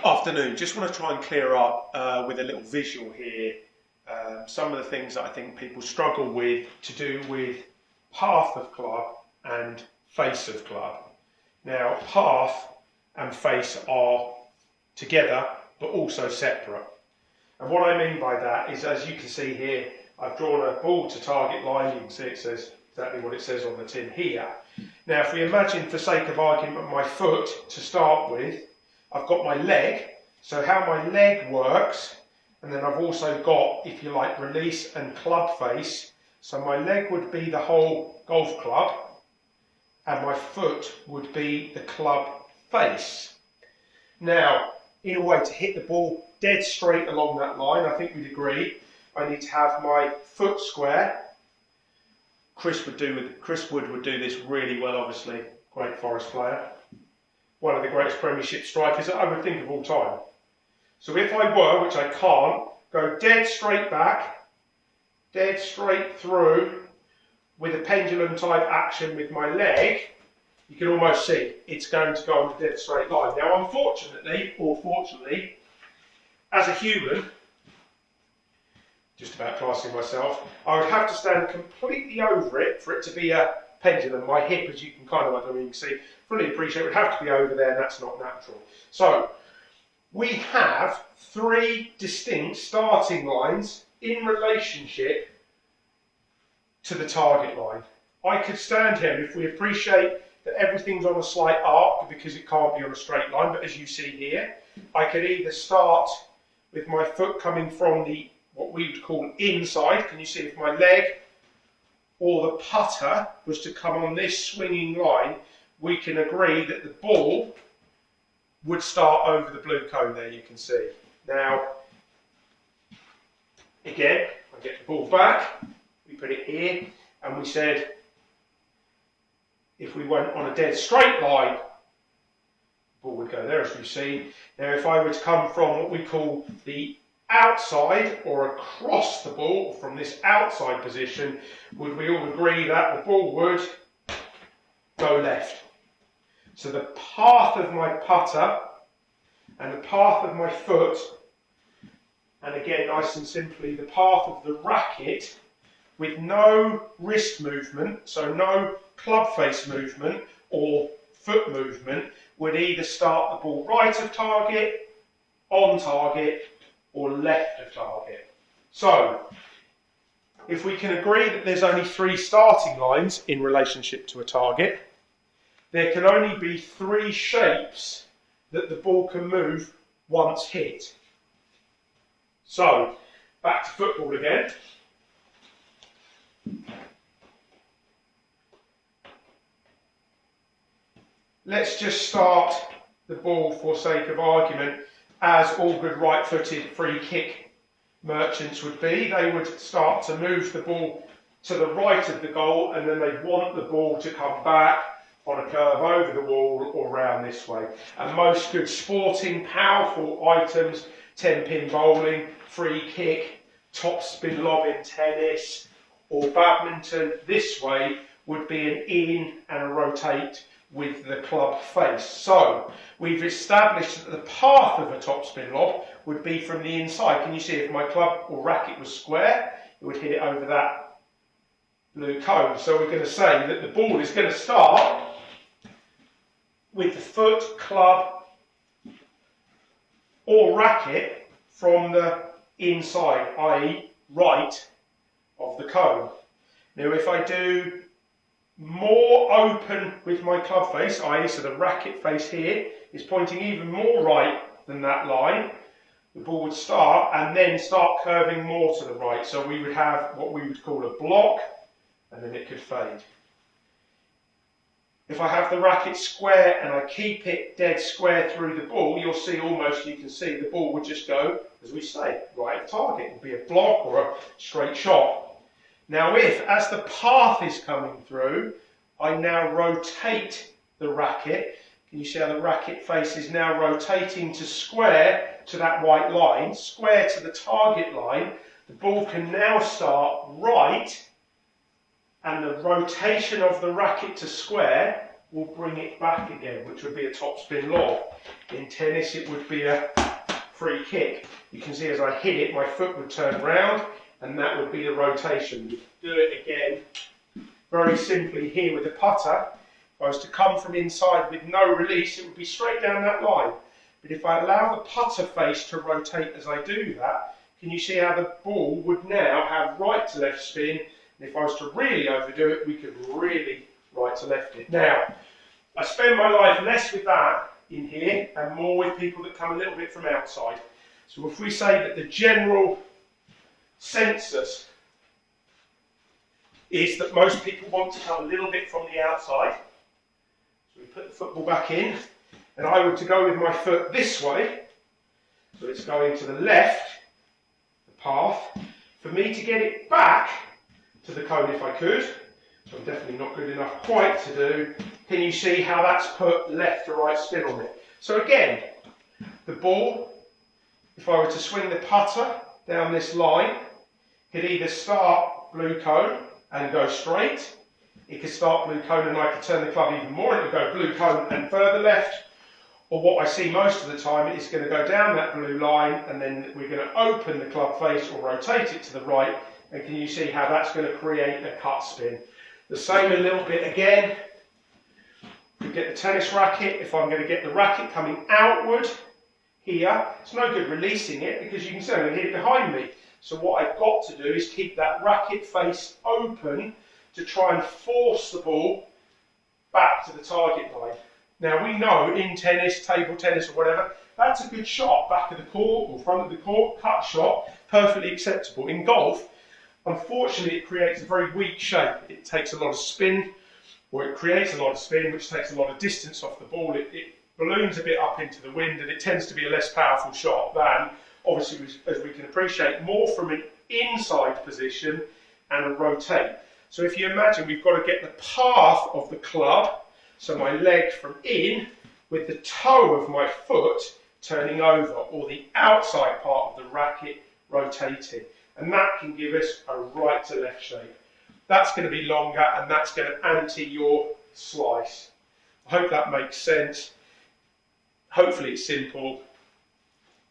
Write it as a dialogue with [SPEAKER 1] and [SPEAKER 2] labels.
[SPEAKER 1] Afternoon. Just want to try and clear up with a little visual here some of the things that I think people struggle with to do with path of club and face of club. Now, path and face are together but also separate. And what I mean by that is, as you can see here, I've drawn a ball to target line. You can see it says exactly what it says on the tin here. Now, if we imagine, for sake of argument, my foot to start with, I've got my leg, so how my leg works, and then I've also got, if you like, release and club face. So my leg would be the whole golf club, and my foot would be the club face. Now, in a way to hit the ball dead straight along that line, I think we'd agree, I need to have my foot square. Chris Wood would do this really well, obviously, great Forest player. One of the greatest Premiership strikers that I would think of all time. So if I were, which I can't, go dead straight back, dead straight through with a pendulum type action with my leg, you can almost see it's going to go on a dead straight line. Now, unfortunately, or fortunately, as a human, just about classing myself, I would have to stand completely over it for it to be a pendulum. My hip, as you can kind of, I don't know, you can see, fully appreciate, would have to be over there, and that's not natural. So we have three distinct starting lines in relationship to the target line. I could stand here, and if we appreciate that everything's on a slight arc because it can't be on a straight line, but as you see here, I could either start with my foot coming from the, what we would call inside. Can you see if my leg or the putter was to come on this swinging line, we can agree that the ball would start over the blue cone there, you can see. Now, again, I get the ball back, we put it here, and we said if we went on a dead straight line, the ball would go there, as we've seen. Now, if I were to come from what we call the outside or across the ball from this outside position, would we all agree that the ball would go left? So the path of my putter and the path of my foot, and again nice and simply the path of the racket with no wrist movement, so no club face movement or foot movement, would either start the ball right of target, on target, or left of target. So, if we can agree that there's only three starting lines in relationship to a target, there can only be three shapes that the ball can move once hit. So, back to football again. Let's just start the ball, for sake of argument, as all good right-footed free kick merchants would be. They would start to move the ball to the right of the goal, and then they'd want the ball to come back on a curve over the wall or round this way. And most good sporting, powerful items, 10-pin bowling, free kick, top spin lob in tennis or badminton, this way would be an in and a rotate with the club face. So we've established that the path of a topspin lob would be from the inside. Can you see if my club or racket was square, it would hit it over that blue cone. So we're going to say that the ball is going to start with the foot, club or racket from the inside, i.e. right of the cone. Now if I do more open with my club face, i.e. so the racket face here is pointing even more right than that line, the ball would start and then start curving more to the right. So we would have what we would call a block, and then it could fade. If I have the racket square and I keep it dead square through the ball, you'll see almost, you can see the ball would just go, as we say, right at target. It would be a block or a straight shot. Now if, as the path is coming through, I now rotate the racket, can you see how the racket face is now rotating to square to that white line, square to the target line, the ball can now start right, and the rotation of the racket to square will bring it back again, which would be a topspin lob. In tennis, it would be a free kick. You can see as I hit it, my foot would turn round, and that would be the rotation. You do it again very simply here with the putter. If I was to come from inside with no release, it would be straight down that line. But if I allow the putter face to rotate as I do that, can you see how the ball would now have right to left spin? And if I was to really overdo it, we could really right to left it. Now, I spend my life less with that in here and more with people that come a little bit from outside. So if we say that the general census is that most people want to come a little bit from the outside, so we put the football back in, and I were to go with my foot this way, so it's going to the left, the path, for me to get it back to the cone if I could, so I'm definitely not good enough quite to do. Can you see how that's put left to right spin on it? So again, the ball, if I were to swing the putter down this line, could either start blue cone and go straight, it could start blue cone and I could turn the club even more, it would go blue cone and further left, or what I see most of the time is going to go down that blue line and then we're going to open the club face or rotate it to the right, and can you see how that's going to create a cut spin? The same a little bit again. You get the tennis racket, if I'm going to get the racket coming outward here, it's no good releasing it because you can see I'm going to hit it behind me. So what I've got to do is keep that racket face open to try and force the ball back to the target line. Now we know in tennis, table tennis or whatever, that's a good shot, back of the court or front of the court, cut shot, perfectly acceptable. In golf, unfortunately it creates a very weak shape. It takes a lot of spin, or it creates a lot of spin, which takes a lot of distance off the ball. It balloons a bit up into the wind and it tends to be a less powerful shot than, obviously as we can appreciate, more from an inside position and a rotate. So if you imagine we've got to get the path of the club, so my leg from in, with the toe of my foot turning over, or the outside part of the racket rotating. And that can give us a right to left shape. That's going to be longer and that's going to anti your slice. I hope that makes sense. Hopefully it's simple.